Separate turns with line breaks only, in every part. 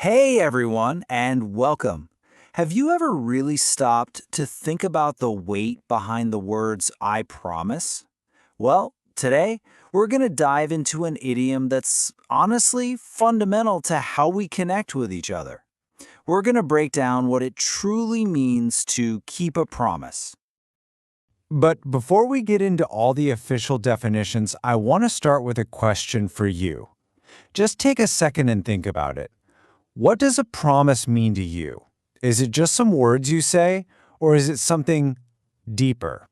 Hey everyone, and welcome. Have you ever really stopped to think about the weight behind the words I promise? Well, today we're going to dive into an idiom that's honestly fundamental to how we connect with each other. We're going to break down what it truly means to keep a promise.
But before we get into all the official definitions, I want to start with a question for you. Just take a second and think about it. What does a promise mean to you? Is it just some words you say, or is it something deeper?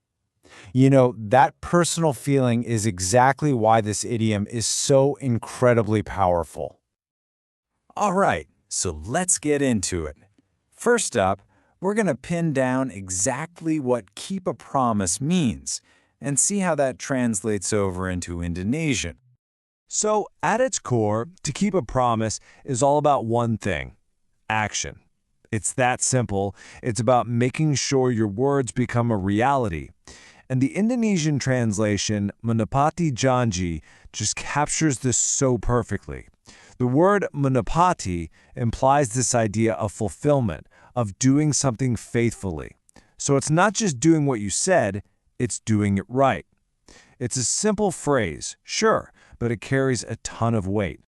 That personal feeling is exactly why this idiom is so incredibly powerful.
All right, so let's get into it. First up, we're going to pin down exactly what keep a promise means and see how that translates over into Indonesian.
So, at its core, to keep a promise is all about one thing: action. It's that simple. It's about making sure your words become a reality. And the Indonesian translation, menepati janji, just captures this so perfectly. The word menepati implies this idea of fulfillment, of doing something faithfully. So it's not just doing what you said, it's doing it right. It's a simple phrase, sure, but it carries a ton of weight.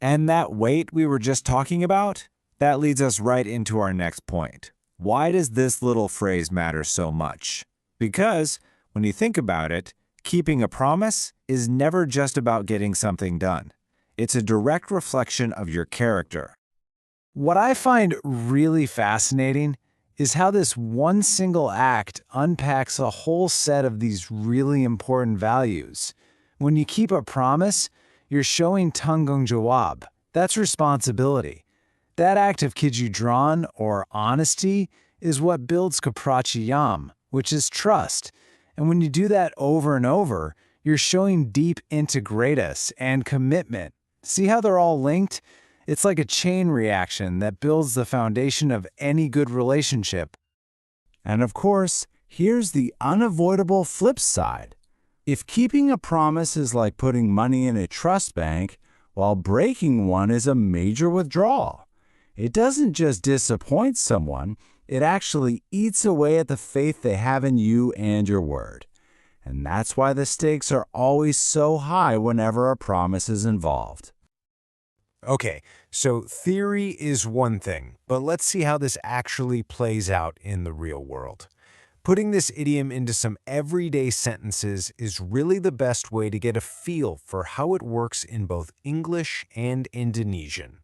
And that weight we were just talking about? That leads us right into our next point. Why does this little phrase matter so much? Because, when you think about it, keeping a promise is never just about getting something done. It's a direct reflection of your character. What I find really fascinating is how this one single act unpacks a whole set of these really important values. When you keep a promise, you're showing tanggung jawab. That's responsibility. That act of kejujuran, or honesty, is what builds kepercayaan, which is trust. And when you do that over and over, you're showing deep integritas and commitment. See how they're all linked? It's like a chain reaction that builds the foundation of any good relationship. And of course, here's the unavoidable flip side. If keeping a promise is like putting money in a trust bank, while breaking one is a major withdrawal. It doesn't just disappoint someone, it actually eats away at the faith they have in you and your word. And that's why the stakes are always so high whenever a promise is involved.
Okay, so theory is one thing, but let's see how this actually plays out in the real world. Putting this idiom into some everyday sentences is really the best way to get a feel for how it works in both English and Indonesian.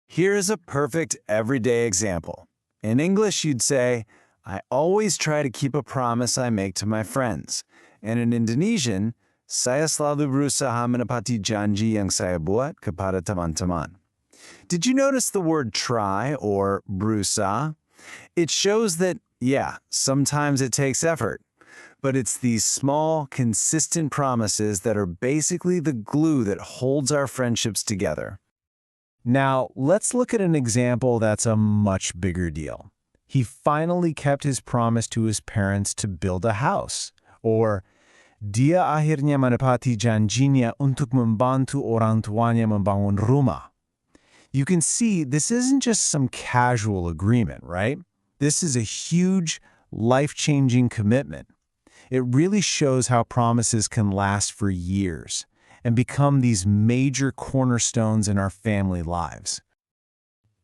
Here's a perfect everyday example. In English, you'd say, I always try to keep a promise I make to my friends. And in Indonesian, saya selalu berusaha menepati janji yang saya buat kepada teman-teman. Did you notice the word try or berusaha? It shows that, yeah, sometimes it takes effort. But it's these small, consistent promises that are basically the glue that holds our friendships together.
Now, let's look at an example that's a much bigger deal. He finally kept his promise to his parents to build a house. Or, dia akhirnya menepati janjinya untuk membantu orang tuanya membangun rumah. You can see this isn't just some casual agreement, right? This is a huge, life-changing commitment. It really shows how promises can last for years and become these major cornerstones in our family lives.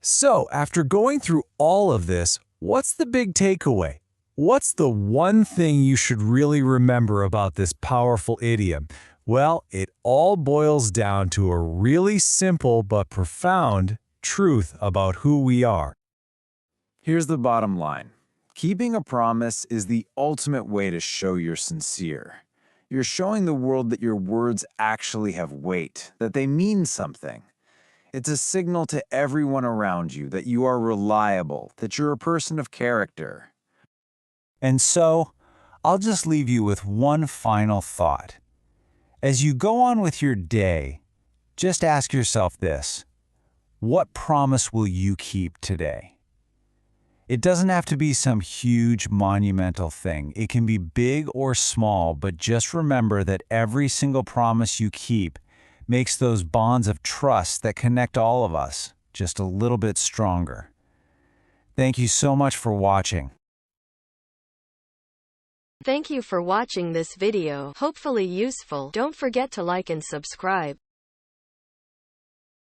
So, after going through all of this, what's the big takeaway? What's the one thing you should really remember about this powerful idiom? Well, it all boils down to a really simple but profound truth about who we are.
Here's the bottom line. Keeping a promise is the ultimate way to show you're sincere. You're showing the world that your words actually have weight, that they mean something. It's a signal to everyone around you that you are reliable, that you're a person of character.
And so, I'll just leave you with one final thought. As you go on with your day, just ask yourself this: what promise will you keep today? It doesn't have to be some huge, monumental thing. It can be big or small, but just remember that every single promise you keep makes those bonds of trust that connect all of us, just a little bit stronger. Thank you so much for watching.
Thank you for watching this video. Hopefully useful. Don't forget to like and subscribe.